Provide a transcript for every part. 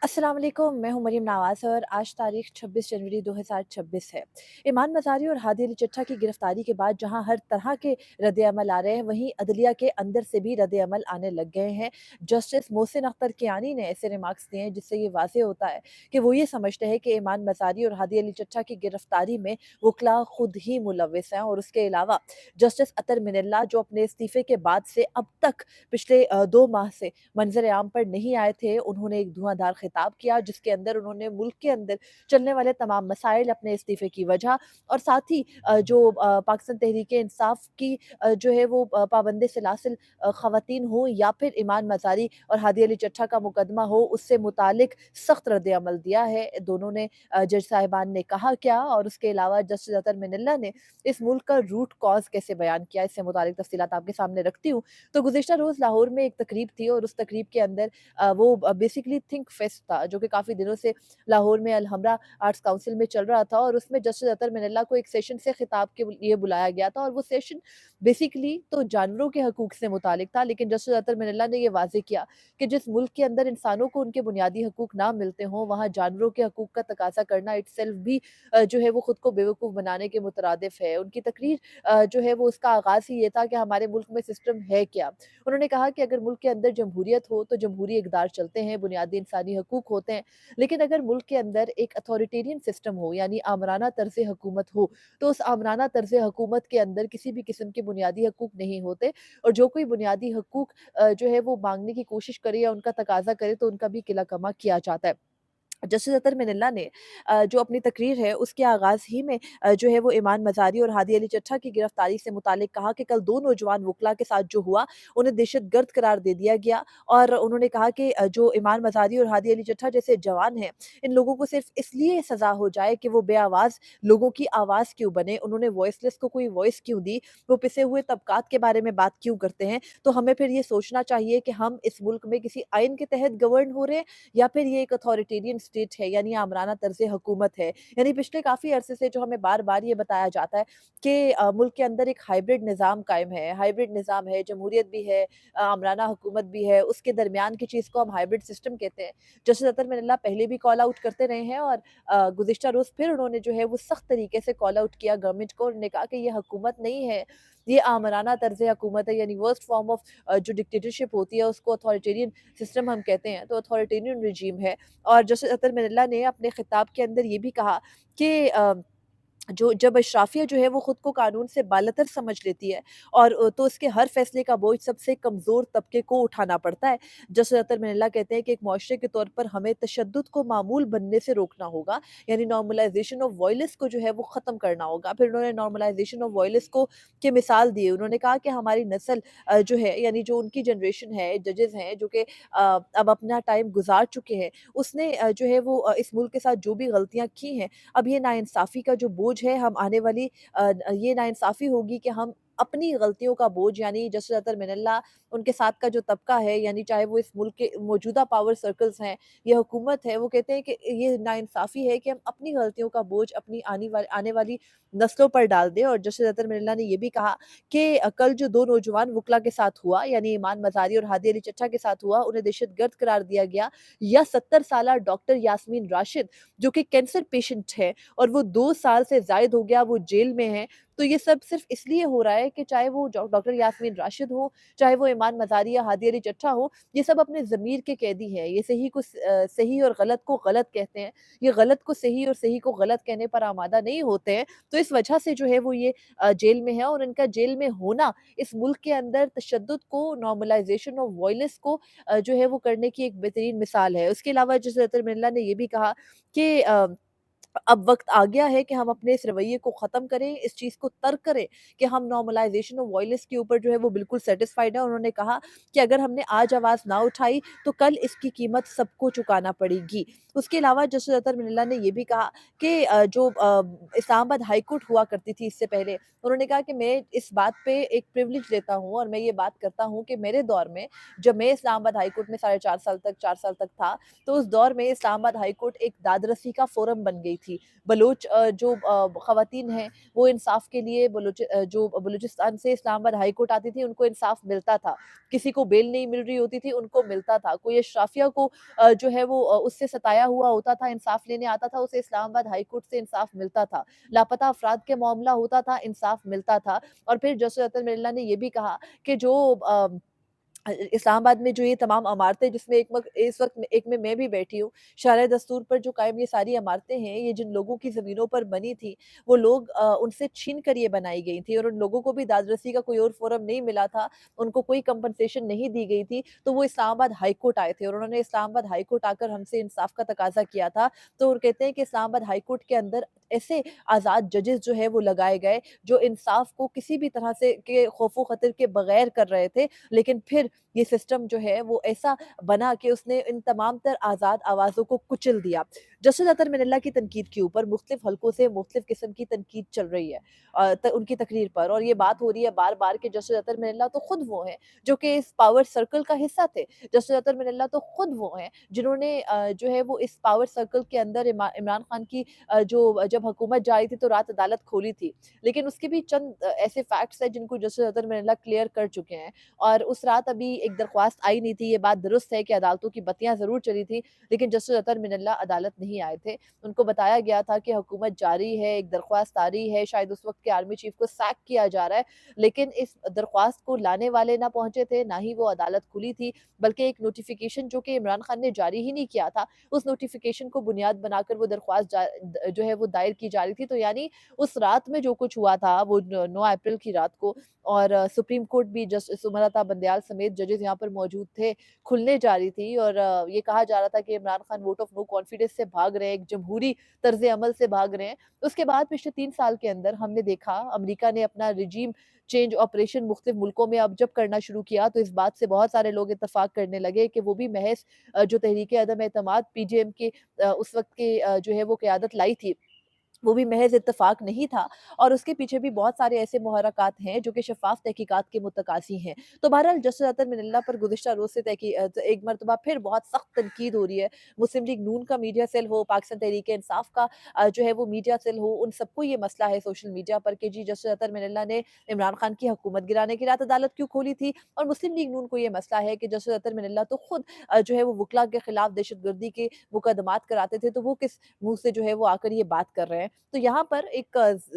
अस्सलाम वालेकुम, मैं हूँ मरीम नवाज़ और आज तारीख़ 26 जनवरी 2026 है। ईमान मज़ारी और हादी अली चट्टा की गिरफ़्तारी के बाद जहाँ हर तरह के रद्द-ए-अमल आ रहे हैं, वहीं अदलिया के अंदर से भी रद्द-ए-अमल आने लग गए हैं। जस्टिस मोहसिन अख्तर कियानी ने ऐसे रिमार्क्स दिए हैं जिससे ये वाज़ेह होता है कि वो ये समझते हैं कि ईमान मज़ारी और हादी अली चट्टा की गिरफ़्तारी में वकला खुद ही मुलव्विस हैं और उसके अलावा जस्टिस अतर मिनल्ला जो अपने इस्तीफ़े के बाद से अब तक पिछले 2 माह से मंज़र आम पर नहीं आए थे, उन्होंने एक धुआंधार खिताब किया जिसके अंदर उन्होंने मुल्क के अंदर चलने वाले तमाम मसाइल अपने इस्तीफ़े की वजह और साथ ही पाकिस्तान तहरीक-ए-इंसाफ की जो है वो पाबंद सलासिल ख़वातीन हो या फिर ईमान मज़ारी और हादी अली चट्टा का मुकदमा हो, उससे मुतालिक सख्त रद्द-ए-अमल दिया है। दोनों ने जज साहिबान ने कहा क्या और उसके अलावा जस्टिस अतर मिनल्ला ने इस मुल्क का रूट कॉज़ कैसे बयान किया, इससे मुतालिक तफ़सीलात आपके सामने रखती हूँ। तो गुज़िश्ता रोज़ लाहौर में एक तकरीब थी और उस तकरीब के अंदर बेसिकली थिंक फेस्ट था जो कि काफ़ी दिनों से लाहौर में अल-हमरा आर्ट्स काउंसिल में चल रहा था और उसमें जस्टिस अतर मिनल्ला को एक सेशन से खिताब के लिए बुलाया गया था और वो सेशन बेसिकली तो जानवरों के हकूक से मुतालिक था, लेकिन जस्टिस अतर मिनल्ला ने ये वाज़ेह किया कि जिस मुल्क के अंदर इंसानों को उनके बुनियादी हकूक ना मिलते हों, वहाँ जानवरों के हकूक का तकाज़ा करना इटसेल्फ भी जो है वो खुद को बेवकूफ़ बनाने के मुतरादिफ है। उनकी तकरीर जो है वो उसका आगाज़ ही ये था कि हमारे मुल्क में सिस्टम है क्या? उन्होंने कहा कि अगर मुल्क के अंदर जमहूरियत हो तो जमहूरी इक़दार चलते हैं, बुनियादी इंसानी हकूक होते हैं। लेकिन अगर मुल्क के अंदर एक अथॉरिटेरियन सिस्टम हो यानी आमराना तर्ज़ हुकूमत हो, तो उस आमराना तर्ज़ हुकूमत के अंदर किसी भी किस्म के बुनियादी हकूक नहीं होते और जो कोई बुनियादी हकूक जो है वो माँगने की कोशिश करे या उनका तकाज़ा करे तो उनका भी किला कमा किया जाता है। जस्टिस अतर मिनल्ला ने जो अपनी तकरीर है उसके आगाज़ ही में जो है वो ईमान मज़ारी और हादी अली चट्टा की गिरफ्तारी से मुतालिक कहा कि कल 2 नौजवान वकला के साथ जो हुआ उन्हें दहशतगर्द करार दे दिया गया और उन्होंने कहा कि जो ईमान मज़ारी और हादी अली चट्टा जैसे जवान हैं, इन लोगों को सिर्फ़ इसलिए सज़ा हो जाए कि वो बेआवाज़ लोगों की आवाज़ क्यों बने, उन्होंने वॉइसलेस को कोई वॉइस क्यों दी, वो पिसे हुए तबकात के बारे में बात क्यों करते हैं। तो हमें फिर ये सोचना चाहिए कि हम इस मुल्क में किसी आइन के तहत गवर्न हो रहे हैं या फिर ये एक अथॉरिटेरियन स्टेट है यानी आमराना तर्ज़ हुकूमत है। यानी पिछले काफ़ी अरसे से जो हमें बार-बार ये बताया जाता है कि मुल्क के अंदर एक हाइब्रिड निज़ाम कायम है, हाइब्रिड निज़ाम है, जमहूरियत भी है, आमराना हुकूमत भी है, उसके दरमियान की चीज़ को हम हाइब्रिड सिस्टम कहते हैं। जस्टिस अतर मिनल्ला पहले भी कॉल आउट करते रहे हैं और गुज़िश्ता रोज़ फिर उन्होंने जो है वो सख्त तरीके से कॉल आउट किया गवर्नमेंट को। उन्होंने कहा कि ये हुकूमत नहीं है, ये आमराना तर्ज़ हुकूमत है यानी वर्स्ट फॉर्म ऑफ जो डिक्टेटरशिप होती है उसको अथॉरिटेरियन सिस्टम हम कहते हैं, तो अथॉरिटेरियन रिजीम है। और जस्टिस अतर मिनल्ला ने अपने खिताब के अंदर ये भी कहा कि जो जब अशराफिया जो है वो खुद को कानून से बालतर समझ लेती है और तो उसके हर फैसले का बोझ सबसे कमज़ोर तबके को उठाना पड़ता है। जस्टिस अतर मिनल्ला कहते हैं कि एक मुआशरे के तौर पर हमें तशद्दुद को मामूल बनने से रोकना होगा, यानी नॉर्मलाइजेशन ऑफ वॉयलेंस को जो है वो ख़त्म करना होगा। फिर उन्होंने नॉर्मलाइजेशन ऑफ वॉयलेंस को की मिसाल दी। उन्होंने कहा कि हमारी नस्ल जो है यानी जो उनकी जनरेशन है, जजेज़ हैं जो कि अब अपना टाइम गुज़ार चुके हैं, उसने जो है वो इस मुल्क के साथ जो भी गलतियाँ की हैं, अब ये नाइंसाफ़ी का जो बोझ है हम आने वाली ये नाइंसाफ़ी होगी कि हम अपनी गलतियों का बोझ यानी जस्टिस अतर मिनल्ला उनके साथ का जो तबका है यानी चाहे वो इस मुल्क के मौजूदा पावर सर्कल्स हैं, ये हुकूमत है, वो कहते हैं कि ये नाइंसाफ़ी है कि हम अपनी गलतियों का बोझ अपनी आने वाली नस्लों पर डाल दें और जस्टिस अतर मिनल्ला ने ये भी कहा कि कल जो 2 नौजवान वकला के साथ हुआ यानी ईमान मज़ारी और हादी अली चट्टा के साथ हुआ, उन्हें दहशतगर्द करार दिया गया या 70 साला डॉक्टर यास्मीन राशिद जो कि कैंसर पेशेंट है और वो 2 साल से ज़ायद हो गया वो जेल में है। तो ये सब सिर्फ़ इसलिए हो रहा है कि चाहे वो डॉक्टर यास्मीन राशिद हो, चाहे वो ईमान मज़ारी या हादी अली चट्टा हो, ये सब अपने ज़मीर के कैदी हैं। ये सही और गलत को गलत कहते हैं। ये गलत को सही और सही को गलत कहने पर आमादा नहीं होते हैं। तो इस वजह से जो है वो ये जेल में है और इनका जेल में होना इस मुल्क के अंदर तशद्दुद को, नॉर्मलाइज़ेशन ऑफ वॉयलेंस को जो है वो करने की एक बेहतरीन मिसाल है। उसके अलावा जस्टिस अतर मिनल्ला ने ये भी कहा कि अब वक़्त आ गया है कि हम अपने इस रवैये को ख़त्म करें, इस चीज़ को तर्क करें कि हम नॉर्मलाइज़ेशन ऑफ वॉयलेंस के ऊपर जो है वो बिल्कुल सैटिस्फाइड हैं। उन्होंने कहा कि अगर हमने आज आवाज़ ना उठाई तो कल इसकी कीमत सबको चुकाना पड़ेगी। उसके अलावा जस्टिस अतर मिनल्ला ने ये भी कहा कि इस्लामाबाद हाई कोर्ट हुआ करती थी इससे पहले, उन्होंने कहा कि मैं इस बात पे एक प्रिविलेज लेता हूँ और मैं ये बात करता हूँ कि मेरे दौर में जब मैं इस्लामाबाद हाई कोर्ट में साढ़े 4 साल तक 4 साल तक था, तो उस दौर में इस्लामाबाद हाई कोर्ट एक दादरसी का फ़ोरम बन गई थी। जो ख़वातीन हैं वो इंसाफ़ के लिए जो बलूचिस्तान से इस्लामाबाद हाई कोर्ट आती थी उनको इंसाफ़ मिलता था। किसी को बेल नहीं मिल रही होती थी, उनको मिलता था। कोई अशराफिया को जो है वो उससे सताया हुआ होता था, इंसाफ़ लेने आता था, उसे इस्लामाबाद हाई कोर्ट से इंसाफ़ मिलता था। लापता अफ़राद के मामला होता था, इंसाफ़ मिलता था। और फिर जस्टिस अतर मिर्ज़ा ने ये भी कहा कि इस्लामाबाद में जो ये तमाम इमारतें जिसमें इस वक़्त एक में मैं भी बैठी हूँ, शार दस्तूर पर जो कायम ये सारी इमारतें हैं, ये जिन लोगों की ज़मीनों पर बनी थी, वो लोग उनसे छीन कर ये बनाई गई थी और उन लोगों को भी दादरसी का कोई और फ़ोरम नहीं मिला था, उनको कोई कंपनसेशन नहीं दी गई थी, तो वो इस्लामाबाद हाई कोर्ट आए थे और उन्होंने इस्लामाबाद हाई कोर्ट आकर हमसे इंसाफ़ का तकाज़ा किया था। तो वो कहते हैं कि इस्लामाबाद हाई कोर्ट के अंदर ऐसे आज़ाद जजेस जो है वो लगाए गए, जो इंसाफ़ को किसी भी तरह से के खौफ़ व ख़तर के बगैर कर रहे थे, लेकिन फिर ये सिस्टम जो है वो ऐसा बना कि उसने इन तमाम तर आज़ाद आवाज़ों को कुचल दिया। जस्टिस अतर मिनल्ला की तनकीद के ऊपर मुख्तलिफ हलकों से मुख्तलिफ किस्म की तनकीद चल रही है उनकी तकरीर पर और ये बात हो रही है बार-बार कि जस्टिस अतर मिनल्ला तो खुद वो हैं जो कि इस पावर सर्कल का हिस्सा थे। जस्टिस अतर मिनल्ला तो खुद वो हैं जिन्होंने जो है वो इस पावर सर्कल के अंदर इमरान खान की जब हुकूमत जा रही थी तो रात अदालत खोली थी। लेकिन उसके भी चंद ऐसे फैक्ट्स हैं जिनको जस्टिस अतर मिनल्ला क्लियर कर चुके हैं। और उस रात अभी एक दरख्वास्त आई नहीं थी, ये बात दुरुस्त है कि अदालतों की बत्तियाँ ज़रूर चली थी, लेकिन जस्टिस अतर मिनल्ला अदालत नहीं आए थे। उनको बताया गया था कि हुकूमत जारी है, एक दरख्वास्त आ रही है, शायद उस वक़्त के आर्मी चीफ़ को सैक किया जा रहा है, लेकिन इस दरख्वास्त को लाने वाले ना पहुँचे थे, ना ही वो अदालत खुली थी, बल्कि एक नोटिफ़िकेशन जो कि इमरान खान ने जारी ही नहीं किया था, उस नोटिफ़िकेशन को बुनियाद बनाकर वो दरख्वास्त जो है वो दायर की जा रही थी। तो यानी उस रात में जो कुछ हुआ था, वो 9 अप्रैल की रात को और सुप्रीम कोर्ट भी जस्टिस सुमलता बंदयाल समेत जजेस यहाँ पर मौजूद थे, खुलने जा रही थी और ये कहा जा रहा था कि Imran Khan vote of no confidence से भाग रहे हैं, एक जमहूरी तर्ज़ अमल से भाग रहे हैं। उसके बाद पिछले 3 साल के अंदर हमने देखा अमेरिका ने अपना रिजीम चेंज ऑपरेशन मुख्तलिफ मुल्कों में अब जब करना शुरू किया, तो इस बात से बहुत सारे लोग इत्तफ़ाक करने लगे कि वो भी महज़ जो तहरीक अदम एतमाद पीजेएम के उस वक़्त के जो है वो क़यादत लाई थी, वो भी महज़ इत्तेफ़ाक नहीं था और उसके पीछे भी बहुत सारे ऐसे मुहर्रकात हैं जो कि शफ़ाफ़ तहकीकात के मुतकासी हैं। तो बहरहाल जस्टिस अतर मिनल्ला पर गुज़िश्ता रोज़ से एक मर्तबा फिर बहुत सख्त तनकीद हो रही है। मुस्लिम लीग नून का मीडिया सेल हो, पाकिस्तान तहरीक-ए-इंसाफ़ का जो है वो मीडिया सेल हो, उन सबको ये मसला है सोशल मीडिया पर कि जी जस्टिस अतर मिनल्ला ने इमरान खान की हुकूमत गिराने की रात अदालत क्यों खोली थी? और मुस्लिम लीग नून को ये मसला है कि जस्टिस अतर मिनल्ला तो खुद जो है वो वकला के खिलाफ दहशतगर्दी के मुकदमात कराते थे, तो वो किस मुँह से जो है वो आकर ये बात कर रहे हैं। तो यहाँ पर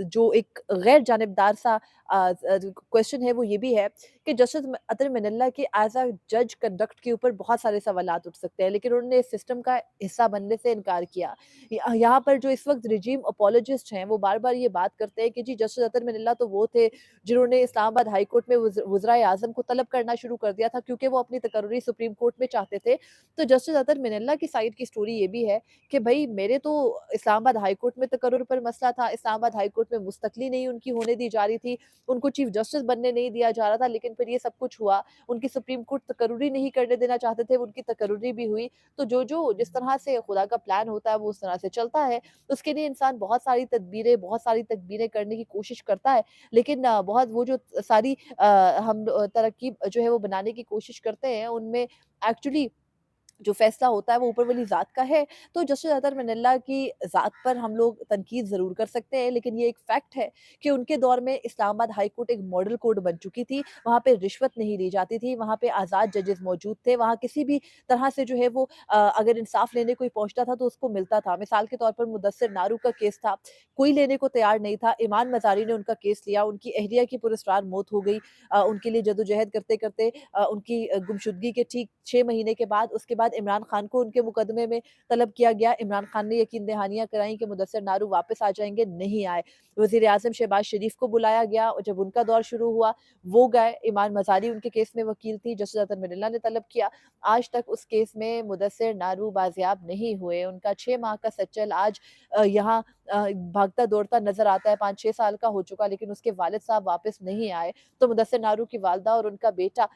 जो एक गैर जानिबदार सा क्वेश्चन है वो ये भी है कि जस्टिस अतर मिनल्ला के एज़ अ जज कंडक्ट के ऊपर बहुत सारे सवालात उठ सकते हैं, लेकिन उन्होंने इस सिस्टम का हिस्सा बनने से इनकार किया। यहाँ पर जो इस वक़्त रिजीम अपोलोजिस्ट हैं, वो बार-बार ये बात करते हैं कि जी जस्टिस अतर मिनल्ला तो वो थे, जिन्होंने इस्लामाबाद हाई कोर्ट में वज़राए आज़म को तलब करना शुरू कर दिया था क्योंकि वो अपनी तकर्री सुप्रीम कोर्ट में चाहते थे। तो जस्टिस अतर मिनल्ला की साइड की स्टोरी ये भी है कि भई मेरे तो इस्लामाबाद हाई कोर्ट में तकर्रुर पर मसला था, इस्लामाबाद हाई कोर्ट में मुस्तक़ली नहीं उनकी होने दी जा रही थी, उनको चीफ जस्टिस बनने नहीं दिया जा रहा था, लेकिन फिर ये सब कुछ हुआ। उनकी सुप्रीम कोर्ट तकर्रुरी नहीं करने देना चाहते थे, उनकी तकर्रुरी भी हुई। तो जो जिस तरह से खुदा का प्लान होता है वो उस तरह से चलता है। उसके लिए इंसान बहुत सारी तदबीरें करने की कोशिश करता है, लेकिन बहुत वो जो सारी हम तरकीब जो है वो बनाने की कोशिश करते हैं, उनमें एक्चुअली जो फ़ैसला होता है वो ऊपर वाली ज़ात का है। तो जस्टिस अतर मिनल्ला की ज़ात पर हम लोग तनकीद ज़रूर कर सकते हैं, लेकिन ये एक फ़ैक्ट है कि उनके दौर में इस्लामाबाद हाई कोर्ट एक मॉडल कोर्ट बन चुकी थी। वहाँ पे रिश्वत नहीं ली जाती थी, वहाँ पे आज़ाद जजेस मौजूद थे, वहाँ किसी भी तरह से जो है वो अगर इंसाफ़ लेने कोई पहुँचता था तो उसको मिलता था। मिसाल के तौर पर मुदस्सिर नारू का केस था, कोई लेने को तैयार नहीं था, ईमान मज़ारी ने उनका केस लिया, उनकी अहलिया की पुरस्कार मौत हो गई। उनके लिए जदोजहद करते-करते उनकी गुमशुदगी के ठीक 6 महीने के बाद उसके बाद इमरान खान को उनके मुकदमे में तलब किया गया। इमरान खान ने यकीन दहानियाँ कराई कि मुदस्सिर नारू वापस आ जाएँगे, नहीं आए। वज़ीर-ए-आज़म शहबाज़ शरीफ को बुलाया गया और जब उनका दौर शुरू हुआ, वो गए। ईमान मज़ारी उनके केस में वकील थी, जस्टिस अतर मिनल्ला ने तलब किया। आज तक उस केस में मुदस्सिर नारू बाज़ियाब नहीं हुए। उनका 6 माह का सच्चल आज यहाँ भागता-दौड़ता नज़र आता है, 5-6 साल का हो चुका, लेकिन उसके वालिद साहब वापस नहीं आए। तो मुदस्सिर नारू की वालिदा और उनका बेटा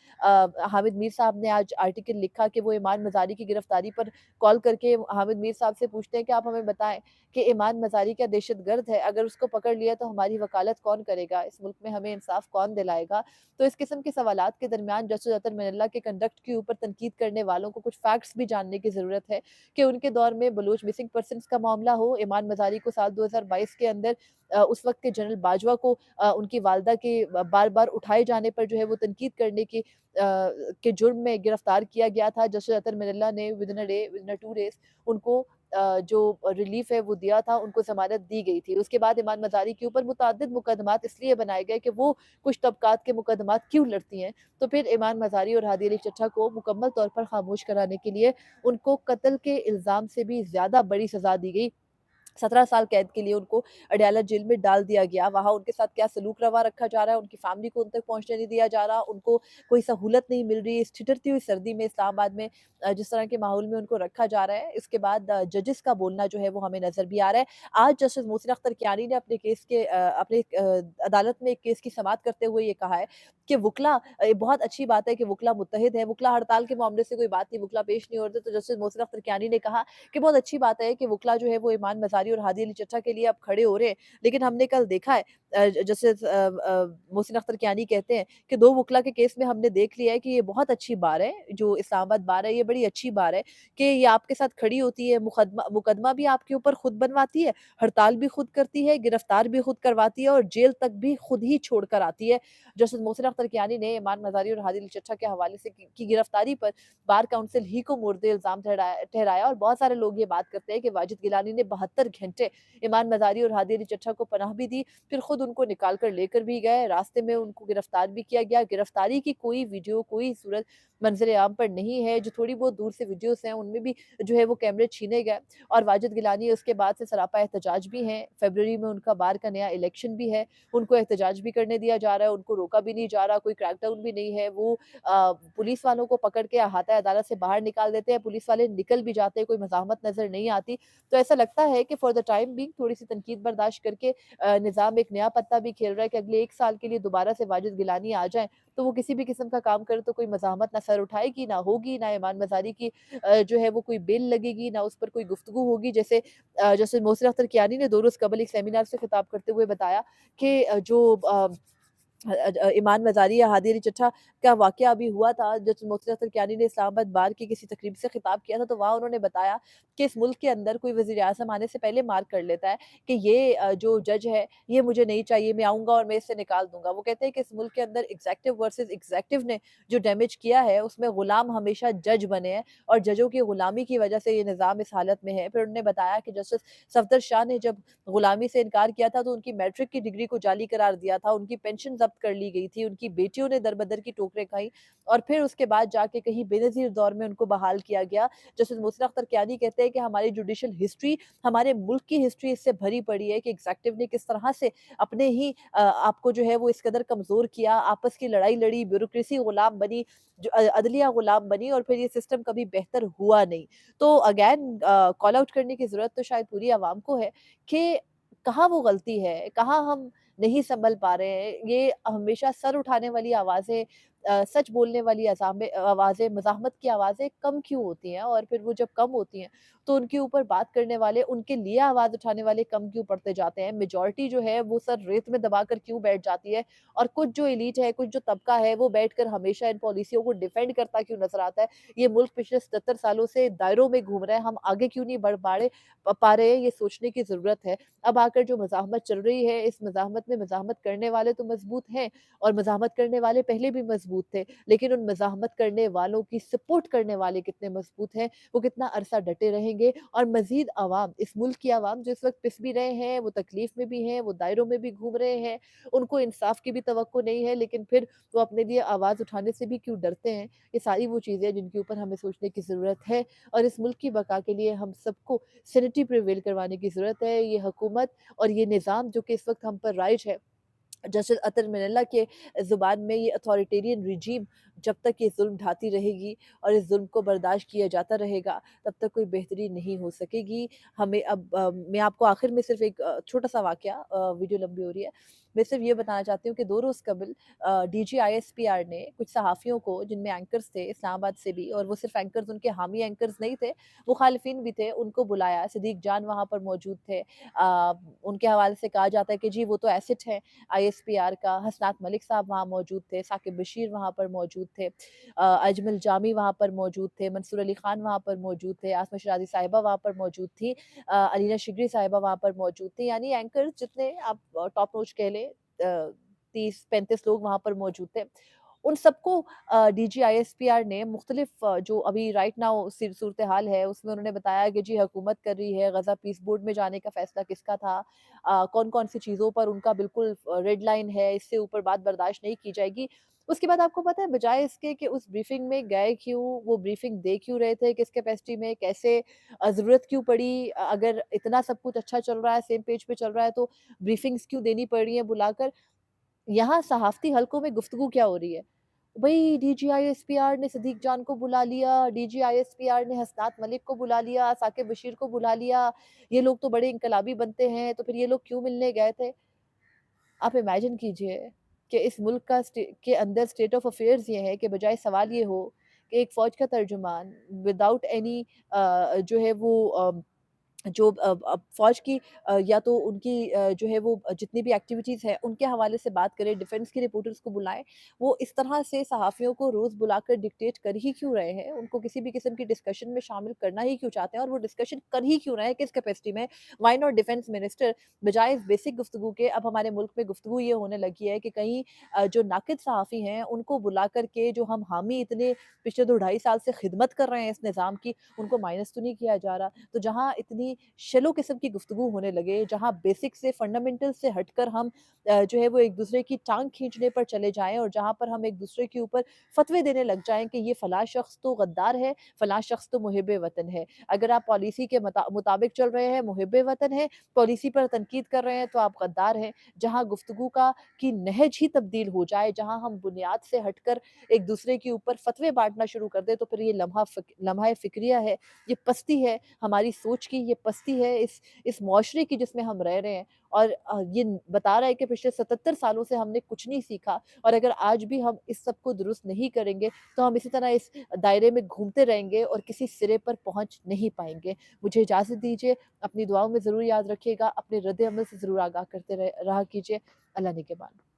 हामिद मीर साहब ने आज आर्टिकल लिखा कि वो ईमान मज़ारी मज़ारी की गिरफ्तारी पर कॉल करके हामिद मीर साहब से पूछते हैं कि आप हमें बताएँ कि ईमान मज़ारी क्या दहशतगर्द है? अगर उसको पकड़ लिया तो हमारी वकालत कौन करेगा? इस मुल्क में हमें इंसाफ़ कौन दिलाएगा? तो इस किस्म के सवालात के दरमियान जस्टिस अतर मिनल्ला के कंडक्ट के ऊपर तनकीद करने वालों को कुछ फैक्ट्स भी जानने की ज़रूरत है कि उनके दौर में बलूच मिसिंग पर्सन्स का मामला हो, ईमान मज़ारी को साल 2022 के अंदर उस वक़्त के जनरल बाजवा को उनकी वालदा के बार-बार उठाए जाने पर जो है वो तनकीद करने के जुर्म में गिरफ्तार किया गया था। जस्टिस अतर मिनल्ला ने विदिन अ 2 डेज़ उनको जो रिलीफ़ है वो दिया था, उनको ज़मानत दी गई थी। उसके बाद ईमान मज़ारी के ऊपर मुतअद्दिद मुकदमात इसलिए बनाए गए कि वो कुछ तबक़ात के मुकदमात क्यों लड़ती हैं। तो फिर ईमान मज़ारी और हादी अली चट्टा को मुकम्मल तौर पर ख़ामोश कराने के लिए उनको कत्ल के इल्ज़ाम से भी ज़्यादा बड़ी सज़ा दी गई। 17 साल कैद के लिए उनको अडयाला जेल में डाल दिया गया। वहाँ उनके साथ क्या सलूक रवा रखा जा रहा है, उनकी फैमिली को उन तक पहुँचने नहीं दिया जा रहा, उनको कोई सहूलत नहीं मिल रही है। इस ठिठुरती हुई सर्दी में इस्लामाबाद में जिस तरह के माहौल में उनको रखा जा रहा है, इसके बाद जजेस का बोलना जो है वो हमें नज़र भी आ रहा है। आज जस्टिस मोहसिन अख्तर कियानी ने अपने अदालत में एक केस की समाअत करते हुए ये कहा है कि वुकला बहुत अच्छी बात है कि वुकला मुत्तहिद है, वुकला हड़ताल के मामले से कोई बात नहीं, वुकला पेश नहीं हो रहे। तो जस्टिस मोहसिन अख्तर कियानी ने कहा कि बहुत अच्छी बात है कि वुकला जो है वो ईमान मज़ारी और हादी अली चट्टा के लिए अब खड़े हो रहे हैं। लेकिन हमने कल देखा है जस्टिस मोहसिन अख्तर कियानी कहते हैं कि 2 वुकला के केस में हमने देख लिया है कि ये बहुत अच्छी बार है, जो इस्लामाबाद बार है, ये बड़ी अच्छी बार है कि ये आपके साथ खड़ी होती है, मुकदमा भी आपके ऊपर खुद बनवाती है, हड़ताल भी खुद करती है, गिरफ्तार भी खुद करवाती है और जेल तक भी खुद ही छोड़ कर आती है। जस्टिस मोहसिन अख्तर कियानी ने ईमान मज़ारी और हादी अली चट्टा के हवाले से की गिरफ्तारी पर बार काउंसिल ही को मुर्दे इल्ज़ाम ठहराया और बहुत सारे लोग ये बात करते हैं कि वाजिद गिलानी ने 72 घंटे ईमान मज़ारी और हादी अली चट्टा को पनाह भी दी, फिर खुद उनको निकाल कर लेकर भी गए, रास्ते में उनको गिरफ्तार भी किया गया। गिरफ्तारी की कोई वीडियो, कोई सूरत मंज़र आम पर नहीं है, जो थोड़ी बहुत दूर से वीडियोज़ हैं, उनमें भी जो है वो कैमरे छीने गए और वाजिद गिलानी उसके बाद से सरापा एहतजाज भी हैं। फ़रवरी में उनका बार का नया इलेक्शन भी है, उनको एहतजाज भी करने दिया जा रहा है, उनको रोका भी नहीं जा रहा, कोई क्रैकडाउन भी नहीं है। वो पुलिस वालों को पकड़ के अहाता अदालत से बाहर निकाल देते हैं, पुलिस वाले निकल भी जाते हैं, कोई मज़ाहमत नज़र नहीं आती। तो ऐसा लगता है कि फॉर द टाइम बीइंग थोड़ी-सी तनकीद बर्दाश्त करके निज़ाम एक नया पत्ता भी खेल रहा है कि अगले 1 साल के लिए दोबारा से वाजिद गिलानी आ जाएँ, तो वो किसी भी किस्म का काम करे तो कोई मज़ाहमत ना सर उठाएगी, ना होगी, ना ईमान मज़ारी की जो है वो कोई बेल लगेगी, ना उस पर कोई गुफ्तगू होगी। जैसे जैसे मोहसिन अख्तर कियानी ने 2 रोज़ कबल एक सेमिनार से खिताब करते हुए बताया कि ईमान मज़ारी या हादी अली चट्टा का वाक़या अभी हुआ था, जब मोहसिन अख्तर कियानी ने इस्लामाबाद बार की किसी तकरीब से खिताब किया था, तो वहाँ उन्होंने बताया कि इस मुल्क के अंदर कोई वज़ीर-ए-आज़म आने से पहले मार्क कर लेता है कि ये जो जज है, ये मुझे नहीं चाहिए, मैं आऊँगा और मैं इसे निकाल दूँगा। वो कहते हैं कि इस मुल्क के अंदर एग्ज़ेक्टिव वर्सेस एग्ज़ेक्टिव ने जो डैमेज किया है, उसमें गुलाम हमेशा जज बने हैं और जजों की गुलामी की वजह से ये निज़ाम इस हालत में है। फिर उन्होंने बताया कि जस्टिस सफदर शाह ने जब गुलामी से इनकार किया था, तो उनकी मैट्रिक की डिग्री को जाली करार दिया था, उनकी पेंशन ज़ब्त कर ली गई थी, उनकी बेटियों ने दर-बदर की ठोकरें खाई और फिर उसके बाद जाके कहीं बेनज़ीर दौर में उनको बहाल किया गया। जस्टिस मोहसिन अख्तर कियानी कहते हैं कि हमारी जुडिशियल हिस्ट्री, हमारे मुल्क की हिस्ट्री इससे भरी पड़ी है कि एग्ज़ेक्टिव ने किस तरह से अपने ही आपको जो है वो इस कदर कमज़ोर किया, आपस की लड़ाई लड़ी, ब्यूरोक्रेसी गुलाम बनी, अदलिया गुलाम बनी और फिर ये सिस्टम कभी बेहतर हुआ नहीं। तो अगेन कॉल आउट करने की ज़रूरत तो शायद पूरी अवाम को है कि कहाँ वो गलती है, कहाँ हम नहीं सँभल पा रहे हैं। ये हमेशा सर उठाने वाली आवाज़ें सच बोलने वाली आवाज़ें, मज़ाहमत की आवाज़ें कम क्यों होती हैं और फिर वो जब कम होती हैं, तो उनके ऊपर बात करने वाले, उनके लिए आवाज़ उठाने वाले कम क्यों पड़ते जाते हैं? मेजॉरिटी जो है वो सर रेत में दबाकर क्यों बैठ जाती है? और कुछ जो एलीट है, कुछ जो तबका है, वो बैठकर हमेशा इन पॉलिसियों को डिफेंड करता क्यों नज़र आता है? ये मुल्क पिछले 77 सालों से दायरों में घूम रहा है, हम आगे क्यों नहीं बढ़ पा रहे हैं, ये सोचने की ज़रूरत है। अब आकर जो मज़ाहमत चल रही है, इस मज़ाहमत में मज़ाहमत करने वाले तो मज़बूत हैं और मज़ाहमत करने वाले पहले भी मज़बूत थे, लेकिन उन मज़ाहमत करने वालों की सपोर्ट करने वाले कितने मज़बूत हैं, वो कितना अरसा डटे रहेंगे और मज़ीद अवाम, इस मुल्क की अवाम जो इस वक़्त पिस भी रहे हैं, वो तकलीफ़ में भी हैं, वो दायरों में भी घूम रहे हैं, उनको इंसाफ़ की भी तवक्को नहीं है, लेकिन फिर वो अपने लिए आवाज़ उठाने से भी क्यों डरते हैं? ये सारी वो चीज़ें हैं जिनके ऊपर हमें सोचने की ज़रूरत है और इस मुल्क की बका के लिए हम सबको सैनिटी प्रिवेल करवाने की ज़रूरत है। ये हुकूमत और ये निज़ाम जो कि इस वक़्त हम पर राइज है, जस्टिस अतर मिनल्ला के ज़ुबान में ये अथॉरिटेरियन रिजीम जब तक ये ज़ुल्म ढाती रहेगी और इस ज़ुल्म को बर्दाश्त किया जाता रहेगा, तब तक कोई बेहतरी नहीं हो सकेगी। हमें अब मैं आपको आखिर में सिर्फ़ एक छोटा-सा वाक़या, वीडियो लंबी हो रही है। मैं सिर्फ़ ये बताना चाहती हूँ कि 2 रोज़ कबल डीजी आईएसपीआर ने कुछ सहाफ़ियों को, जिनमें एंकर्स थे इस्लामाबाद से भी, और वो सिर्फ़ एंकर्स, उनके हामी एंकर्स नहीं थे, मुख़ालिफ़िन भी थे, उनको बुलाया। सिद्दीक़ जान वहाँ पर मौजूद थे। उनके हवाले से कहा जाता है कि जी वो तो एसेट है आईएसपीआर का। हसनात मलिक साहब वहाँ मौजूद थे, साकिब बशीर वहाँ पर मौजूद थे, अजमल जामी वहाँ पर मौजूद थे, मंसूर अली खान वहाँ पर मौजूद थे, आसमा शराज़ी साहिबा वहाँ पर मौजूद थी, अलीना शिगरी साहिबा वहाँ पर मौजूद थी। यानी एंकर्स जितने आप टॉप नॉच कह लें, 30-35 लोग वहाँ पर मौजूद थे। उन सबको डीजी आईएसपीआर ने मुख्तलिफ जो अभी राइट नाउ सूरत-ए-हाल है, उसमें उन्होंने बताया कि जी हुकूमत कर रही है, गज़ा पीस बोर्ड में जाने का फ़ैसला किसका था, कौन-कौन सी चीज़ों पर उनका बिल्कुल रेड लाइन है, इससे ऊपर बात बर्दाश्त नहीं की जाएगी। उसके बाद आपको पता है बजाए इसके कि उस ब्रीफिंग में गए क्यों, वो ब्रीफिंग दे क्यों रहे थे, किस कैपेसिटी में, कैसे, ज़रूरत क्यों पड़ी, अगर इतना सब कुछ अच्छा चल रहा है, सेम पेज पे चल रहा है, तो ब्रीफिंग्स क्यों देनी पड़ रही हैं बुलाकर? यहाँ सहाफ़ती हलकों में गुफ्तगू क्या हो रही है? भई डीजीआईएसपीआर ने सिद्दीक़ जान को बुला लिया, डीजीआईएसपीआर ने हसनात मलिक को बुला लिया, साकिब बशीर को बुला लिया, ये लोग तो बड़े इनकलाबी बनते हैं, तो फिर ये लोग क्यों मिलने गए थे? आप इमेजिन कीजिए कि इस मुल्क का के अंदर स्टेट ऑफ अफेयर्स ये है कि बजाय सवाल ये हो कि एक फ़ौज का तर्जुमान विदाउट एनी जो है वो जो फ़ौज की या तो उनकी जो है वो जितनी भी एक्टिविटीज़ हैं, उनके हवाले से बात करें, डिफेंस के रिपोर्टर्स को बुलाएँ। वो इस तरह से सहाफ़ियों को रोज़ बुलाकर डिक्टेट कर ही क्यों रहे हैं? उनको किसी भी किस्म की डिस्कशन में शामिल करना ही क्यों चाहते हैं और वो डिस्कशन कर ही क्यों रहे हैं, किस कैपेसिटी में? Why not defence minister? बजाए इस बेसिक गुफ्तगू के अब हमारे मुल्क में गुफ्तगू ये होने लगी है कि कहीं जो नाक़िद सहाफ़ी हैं, उनको बुला कर के जो हम हामी इतने पिछले 2 ढाई साल से खिदमत कर रहे हैं इस निज़ाम की, उनको माइनस तो नहीं किया जा रहा। तो जहाँ इतनी शैलो किस्म की गुफ्तगू होने लगे, जहाँ बेसिक से फंडामेंटल से हटकर हम जो है वो एक-दूसरे की टाँग खींचने पर चले जाएँ और जहाँ पर हम एक-दूसरे के ऊपर फ़तवे देने लग जाएँ कि ये फलाँ शख़्स तो गद्दार है, फलाँ शख़्स तो मुहिब्बे वतन है। अगर आप पॉलिसी के मुताबिक चल रहे हैं, मुहिब्बे वतन हैं, पॉलिसी पर तनकीद कर रहे हैं तो आप गद्दार हैं। जहाँ गुफ्तगू का की नहज ही तब्दील हो जाए, जहाँ हम बुनियाद से हटकर एक-दूसरे के ऊपर फ़तवे बाँटना शुरू कर दें, तो फिर ये लम्हा फ़िक्रिया है, ये पस्ती है, हमारी सोच की ये पस्ती है, इस मुआशरे की जिसमें हम रह रहे हैं और ये बता रहा है कि पिछले 77 सालों से हमने कुछ नहीं सीखा और अगर आज भी हम इस सब को दुरुस्त नहीं करेंगे, तो हम इसी तरह इस दायरे में घूमते रहेंगे और किसी सिरे पर पहुँच नहीं पाएँगे। मुझे इजाज़त दीजिए, अपनी दुआओं में ज़रूर याद रखिएगा, अपने रद्द-ए-अमल से ज़रूर आगाह करते रहा कीजिए। अल्लाह निगहबान।